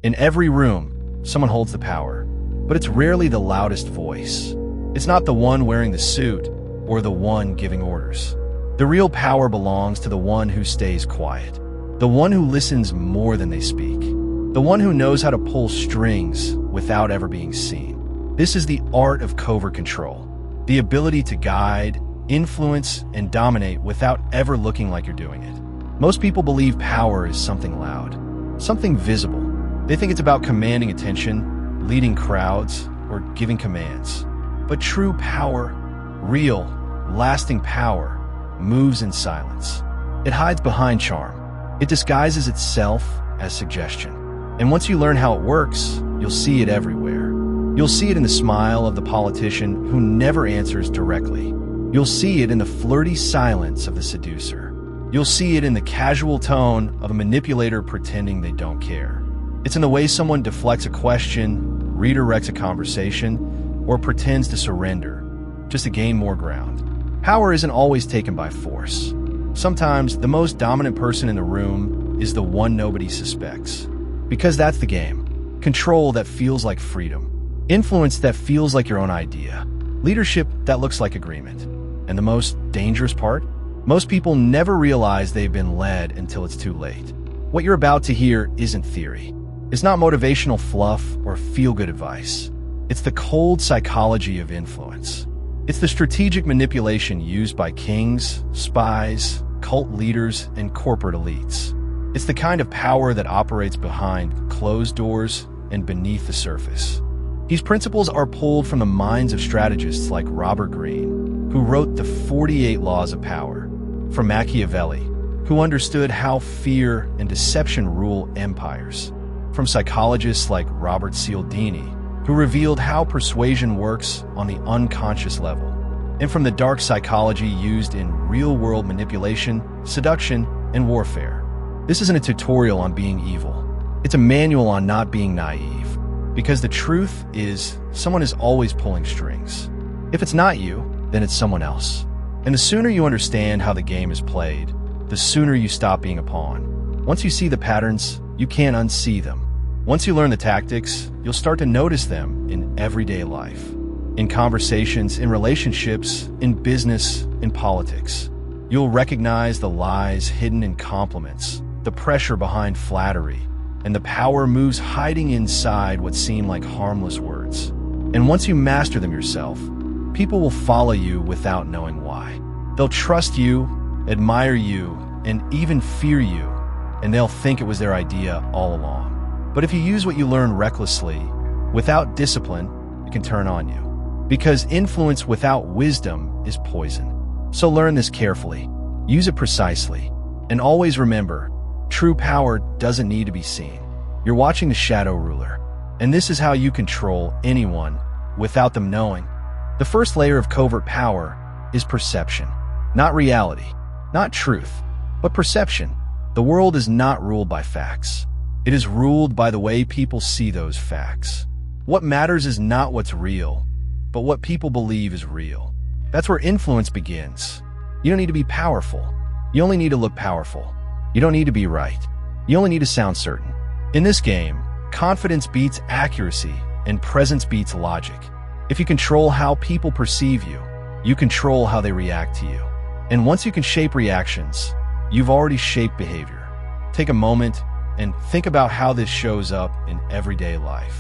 In every room, someone holds the power, but it's rarely the loudest voice. It's not the one wearing the suit or the one giving orders. The real power belongs to the one who stays quiet, the one who listens more than they speak, the one who knows how to pull strings without ever being seen. This is the art of covert control, the ability to guide, influence, and dominate without ever looking like you're doing it. Most people believe power is something loud, something visible. They think it's about commanding attention, leading crowds, or giving commands. But true power, real, lasting power, moves in silence. It hides behind charm. It disguises itself as suggestion. And once you learn how it works, you'll see it everywhere. You'll see it in the smile of the politician who never answers directly. You'll see it in the flirty silence of the seducer. You'll see it in the casual tone of a manipulator pretending they don't care. It's in the way someone deflects a question, redirects a conversation, or pretends to surrender, just to gain more ground. Power isn't always taken by force. Sometimes the most dominant person in the room is the one nobody suspects. Because that's the game. Control that feels like freedom. Influence that feels like your own idea. Leadership that looks like agreement. And the most dangerous part? Most people never realize they've been led until it's too late. What you're about to hear isn't theory. It's not motivational fluff or feel-good advice. It's the cold psychology of influence. It's the strategic manipulation used by kings, spies, cult leaders, and corporate elites. It's the kind of power that operates behind closed doors and beneath the surface. These principles are pulled from the minds of strategists like Robert Greene, who wrote the 48 Laws of Power, from Machiavelli, who understood how fear and deception rule empires, from psychologists like Robert Cialdini, who revealed how persuasion works on the unconscious level, and from the dark psychology used in real-world manipulation, seduction, and warfare. This isn't a tutorial on being evil. It's a manual on not being naive. Because the truth is, someone is always pulling strings. If it's not you, then it's someone else. And the sooner you understand how the game is played, the sooner you stop being a pawn. Once you see the patterns, you can't unsee them. Once you learn the tactics, you'll start to notice them in everyday life. In conversations, in relationships, in business, in politics. You'll recognize the lies hidden in compliments, the pressure behind flattery, and the power moves hiding inside what seem like harmless words. And once you master them yourself, people will follow you without knowing why. They'll trust you, admire you, and even fear you, and they'll think it was their idea all along. But if you use what you learn recklessly, without discipline, it can turn on you. Because influence without wisdom is poison. So learn this carefully, use it precisely, and always remember, true power doesn't need to be seen. You're watching the shadow ruler, and this is how you control anyone without them knowing. The first layer of covert power is perception, not reality, not truth, but perception. The world is not ruled by facts. It is ruled by the way people see those facts. What matters is not what's real, but what people believe is real. That's where influence begins. You don't need to be powerful. You only need to look powerful. You don't need to be right. You only need to sound certain. In this game, confidence beats accuracy and presence beats logic. If you control how people perceive you, you control how they react to you. And once you can shape reactions, you've already shaped behavior. Take a moment and think about how this shows up in everyday life.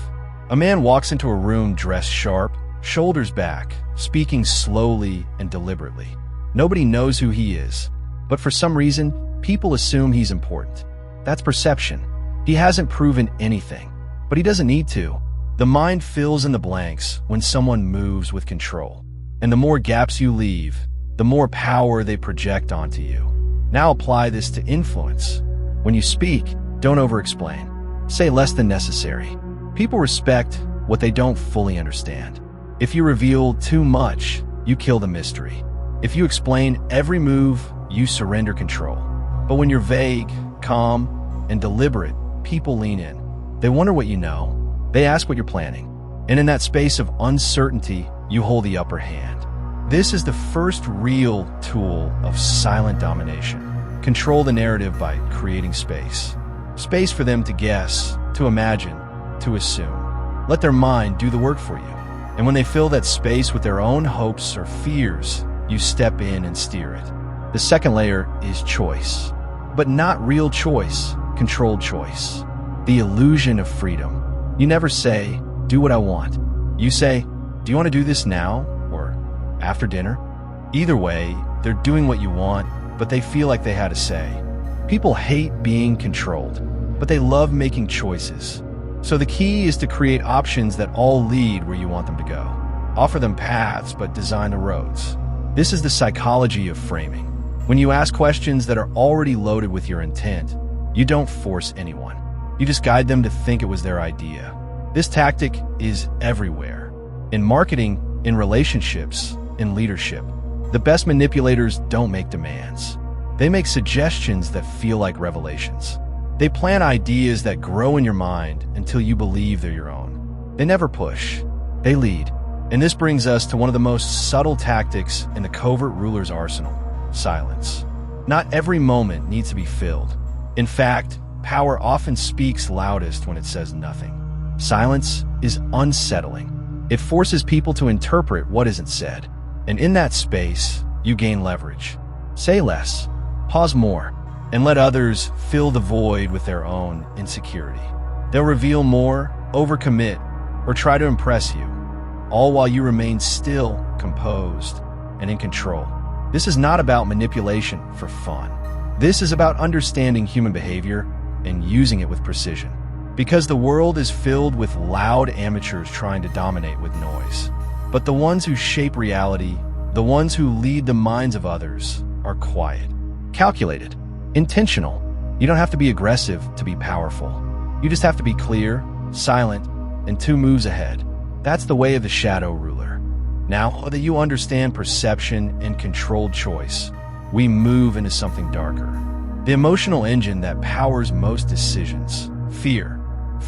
A man walks into a room dressed sharp, shoulders back, speaking slowly and deliberately. Nobody knows who he is, but for some reason, people assume he's important. That's perception. He hasn't proven anything, but he doesn't need to. The mind fills in the blanks when someone moves with control. And the more gaps you leave, the more power they project onto you. Now apply this to influence. When you speak, don't over-explain. Say less than necessary. People respect what they don't fully understand. If you reveal too much, you kill the mystery. If you explain every move, you surrender control. But when you're vague, calm, and deliberate, people lean in. They wonder what you know. They ask what you're planning. And in that space of uncertainty, you hold the upper hand. This is the first real tool of silent domination. Control the narrative by creating space. Space for them to guess, to imagine, to assume. Let their mind do the work for you. And when they fill that space with their own hopes or fears, you step in and steer it. The second layer is choice. But not real choice, controlled choice. The illusion of freedom. You never say, do what I want. You say, do you want to do this now or after dinner? Either way, they're doing what you want, but they feel like they had a say. People hate being controlled, but they love making choices. So the key is to create options that all lead where you want them to go. Offer them paths, but design the roads. This is the psychology of framing. When you ask questions that are already loaded with your intent, you don't force anyone. You just guide them to think it was their idea. This tactic is everywhere. In marketing, in relationships, in leadership. The best manipulators don't make demands. They make suggestions that feel like revelations. They plant ideas that grow in your mind until you believe they're your own. They never push. They lead. And this brings us to one of the most subtle tactics in the covert ruler's arsenal: silence. Not every moment needs to be filled. In fact, power often speaks loudest when it says nothing. Silence is unsettling. It forces people to interpret what isn't said. And in that space, you gain leverage. Say less, pause more, and let others fill the void with their own insecurity. They'll reveal more, overcommit, or try to impress you, all while you remain still, composed, and in control. This is not about manipulation for fun. This is about understanding human behavior and using it with precision. Because the world is filled with loud amateurs trying to dominate with noise. But the ones who shape reality, the ones who lead the minds of others, are quiet, calculated, intentional. You don't have to be aggressive to be powerful. You just have to be clear, silent, and 2 moves ahead. That's the way of the shadow ruler. Now that you understand perception and controlled choice, we move into something darker. The emotional engine that powers most decisions: fear.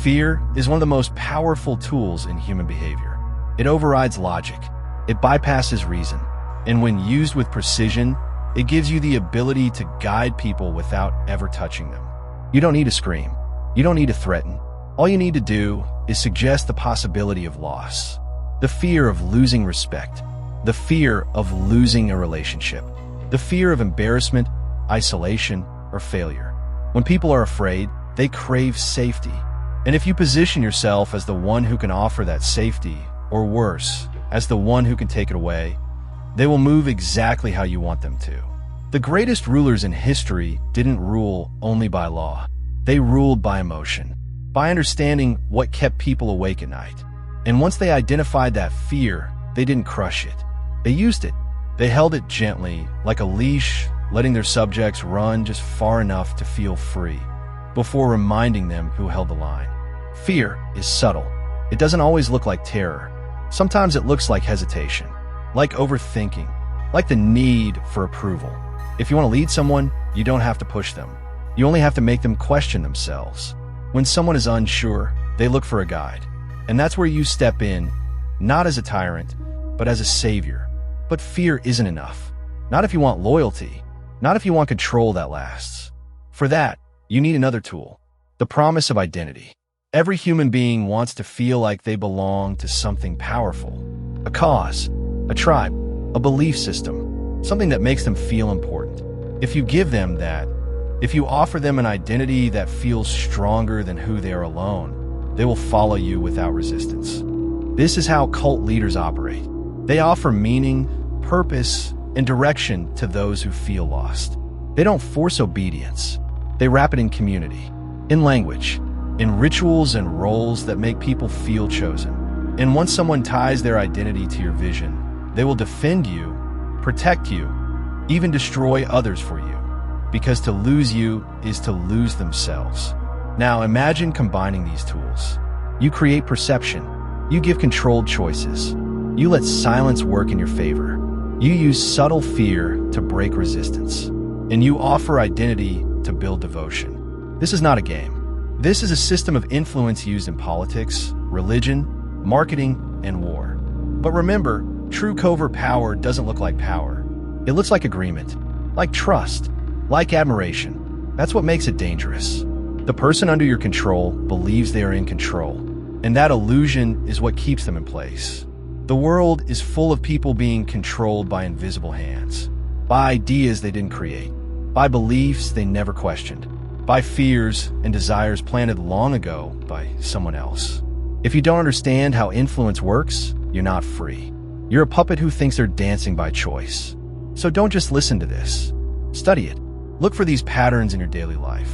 Fear is one of the most powerful tools in human behavior. It overrides logic. It bypasses reason. And when used with precision, it gives you the ability to guide people without ever touching them. You don't need to scream. You don't need to threaten. All you need to do is suggest the possibility of loss. The fear of losing respect. The fear of losing a relationship. The fear of embarrassment, isolation, or failure. When people are afraid, they crave safety. And if you position yourself as the one who can offer that safety, or worse, as the one who can take it away, they will move exactly how you want them to. The greatest rulers in history didn't rule only by law. They ruled by emotion, by understanding what kept people awake at night. And once they identified that fear, they didn't crush it. They used it. They held it gently, like a leash, letting their subjects run just far enough to feel free, before reminding them who held the line. Fear is subtle. It doesn't always look like terror. Sometimes it looks like hesitation, like overthinking, like the need for approval. If you want to lead someone, you don't have to push them. You only have to make them question themselves. When someone is unsure, they look for a guide. And that's where you step in, not as a tyrant, but as a savior. But fear isn't enough. Not if you want loyalty. Not if you want control that lasts. For that, you need another tool: the promise of identity. Every human being wants to feel like they belong to something powerful. A cause, a tribe, a belief system, something that makes them feel important. If you give them that, if you offer them an identity that feels stronger than who they are alone, they will follow you without resistance. This is how cult leaders operate. They offer meaning, purpose, and direction to those who feel lost. They don't force obedience. They wrap it in community, in language, in rituals and roles that make people feel chosen. And once someone ties their identity to your vision, they will defend you, protect you, even destroy others for you. Because to lose you is to lose themselves. Now imagine combining these tools. You create perception. You give controlled choices. You let silence work in your favor. You use subtle fear to break resistance. And you offer identity to build devotion. This is not a game. This is a system of influence used in politics, religion, marketing, and war. But remember, true covert power doesn't look like power. It looks like agreement, like trust, like admiration. That's what makes it dangerous. The person under your control believes they are in control, and that illusion is what keeps them in place. The world is full of people being controlled by invisible hands, by ideas they didn't create, by beliefs they never questioned, by fears and desires planted long ago by someone else. If you don't understand how influence works, you're not free. You're a puppet who thinks they're dancing by choice. So don't just listen to this. Study it. Look for these patterns in your daily life.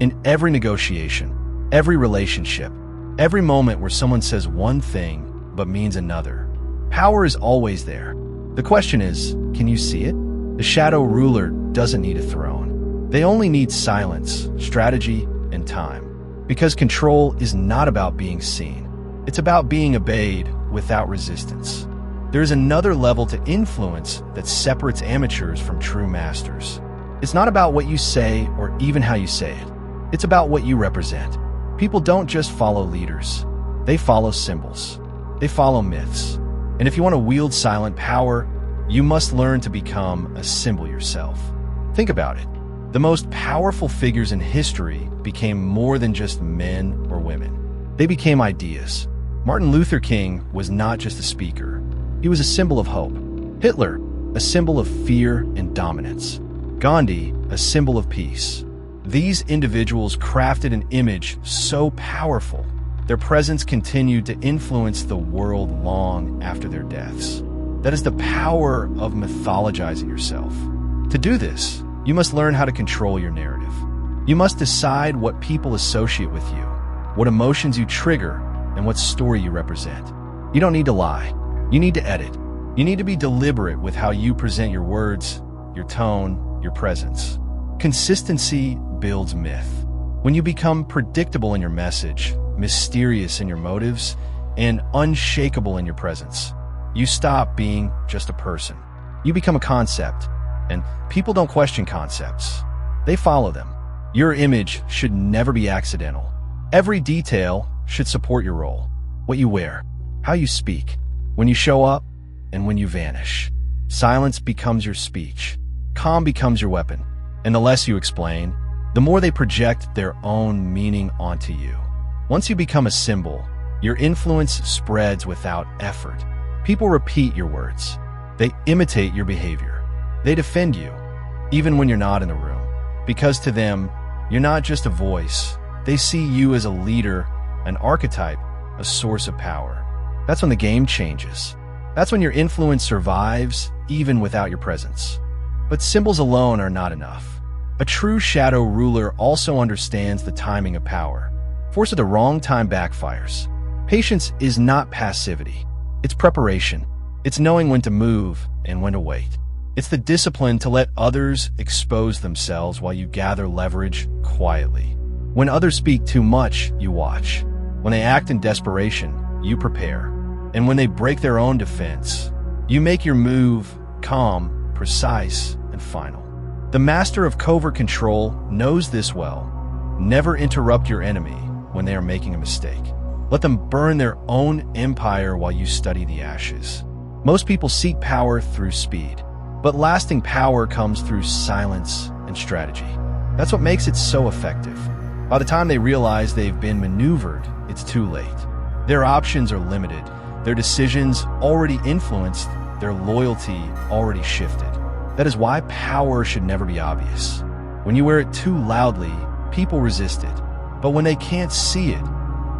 In every negotiation, every relationship, every moment where someone says one thing but means another. Power is always there. The question is, can you see it? The shadow ruler doesn't need a throne. They only need silence, strategy, and time. Because control is not about being seen. It's about being obeyed without resistance. There's another level to influence that separates amateurs from true masters. It's not about what you say or even how you say it. It's about what you represent. People don't just follow leaders. They follow symbols. They follow myths. And if you want to wield silent power, you must learn to become a symbol yourself. Think about it. The most powerful figures in history became more than just men or women. They became ideas. Martin Luther King was not just a speaker. He was a symbol of hope. Hitler, a symbol of fear and dominance. Gandhi, a symbol of peace. These individuals crafted an image so powerful, their presence continued to influence the world long after their deaths. That is the power of mythologizing yourself. To do this, you must learn how to control your narrative. You must decide what people associate with you, what emotions you trigger, and what story you represent. You don't need to lie. You need to edit. You need to be deliberate with how you present your words, your tone, your presence. Consistency builds myth. When you become predictable in your message, mysterious in your motives, and unshakable in your presence, you stop being just a person. You become a concept, and people don't question concepts. They follow them. Your image should never be accidental. Every detail should support your role. What you wear, how you speak, when you show up, and when you vanish. Silence becomes your speech. Calm becomes your weapon. And the less you explain, the more they project their own meaning onto you. Once you become a symbol, your influence spreads without effort. People repeat your words. They imitate your behavior. They defend you, even when you're not in the room. Because to them, you're not just a voice. They see you as a leader, an archetype, a source of power. That's when the game changes. That's when your influence survives, even without your presence. But symbols alone are not enough. A true shadow ruler also understands the timing of power. Force at the wrong time backfires. Patience is not passivity. It's preparation. It's knowing when to move and when to wait. It's the discipline to let others expose themselves while you gather leverage quietly. When others speak too much, you watch. When they act in desperation, you prepare. And when they break their own defense, you make your move calm, precise, and final. The master of covert control knows this well. Never interrupt your enemy when they are making a mistake. Let them burn their own empire while you study the ashes. Most people seek power through speed, but lasting power comes through silence and strategy. That's what makes it so effective. By the time they realize they've been maneuvered, it's too late. Their options are limited, their decisions already influenced, their loyalty already shifted. That is why power should never be obvious. When you wear it too loudly, people resist it. But when they can't see it,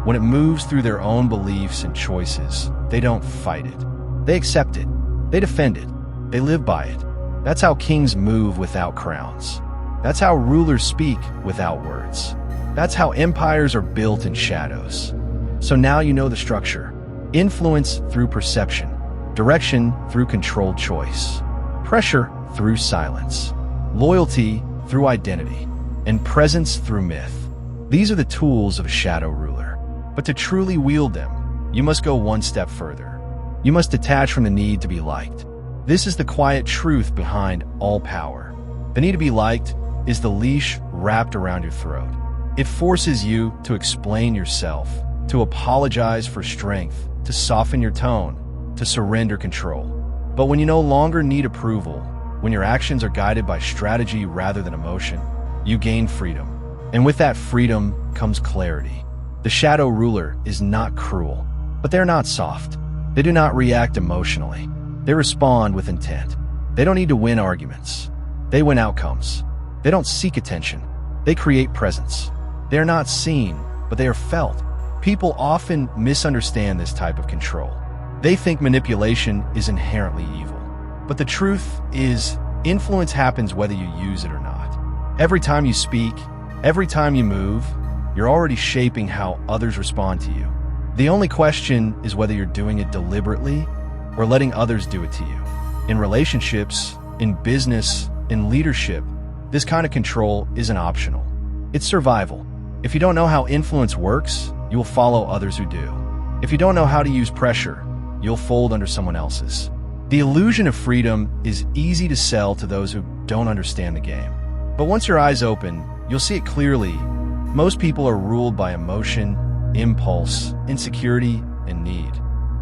when it moves through their own beliefs and choices, they don't fight it. They accept it. They defend it. They live by it. That's how kings move without crowns. That's how rulers speak without words. That's how empires are built in shadows. So now you know the structure. Influence through perception. Direction through controlled choice. Pressure through silence. Loyalty through identity. And presence through myth. These are the tools of a shadow ruler. But to truly wield them, you must go one step further. You must detach from the need to be liked. This is the quiet truth behind all power. The need to be liked is the leash wrapped around your throat. It forces you to explain yourself, to apologize for strength, to soften your tone, to surrender control. But when you no longer need approval, when your actions are guided by strategy rather than emotion, you gain freedom. And with that freedom comes clarity. The shadow ruler is not cruel, but they're not soft. They do not react emotionally. They respond with intent. They don't need to win arguments. They win outcomes. They don't seek attention. They create presence. They are not seen, but they are felt. People often misunderstand this type of control. They think manipulation is inherently evil. But the truth is, influence happens whether you use it or not. Every time you speak, every time you move, you're already shaping how others respond to you. The only question is whether you're doing it deliberately or letting others do it to you. In relationships, in business, in leadership, this kind of control isn't optional. It's survival. If you don't know how influence works, you will follow others who do. If you don't know how to use pressure, you'll fold under someone else's. The illusion of freedom is easy to sell to those who don't understand the game. But once your eyes open, you'll see it clearly. Most people are ruled by emotion, impulse, insecurity, and need.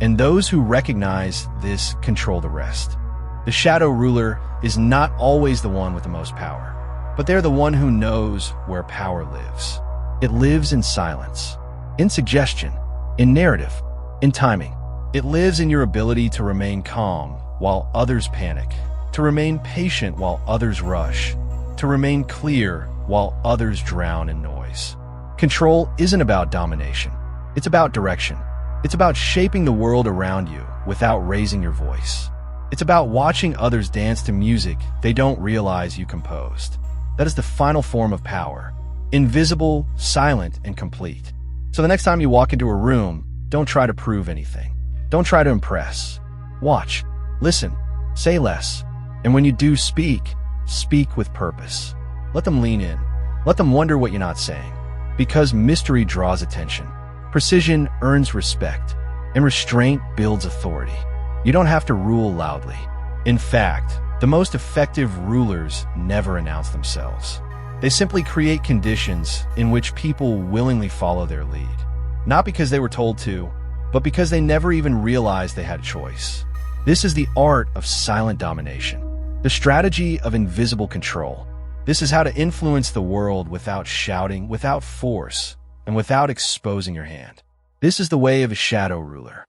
And those who recognize this control the rest. The shadow ruler is not always the one with the most power, but they're the one who knows where power lives. It lives in silence, in suggestion, in narrative, in timing. It lives in your ability to remain calm while others panic, to remain patient while others rush, to remain clear while others drown in noise. Control isn't about domination. It's about direction. It's about shaping the world around you without raising your voice. It's about watching others dance to music they don't realize you composed. That is the final form of power. Invisible, silent, and complete. So the next time you walk into a room, don't try to prove anything. Don't try to impress. Watch, listen, say less. And when you do speak, speak with purpose. Let them lean in. Let them wonder what you're not saying. Because mystery draws attention. Precision earns respect. And restraint builds authority. You don't have to rule loudly. In fact, the most effective rulers never announce themselves. They simply create conditions in which people willingly follow their lead. Not because they were told to, but because they never even realized they had a choice. This is the art of silent domination, the strategy of invisible control. This is how to influence the world without shouting, without force, and without exposing your hand. This is the way of a shadow ruler.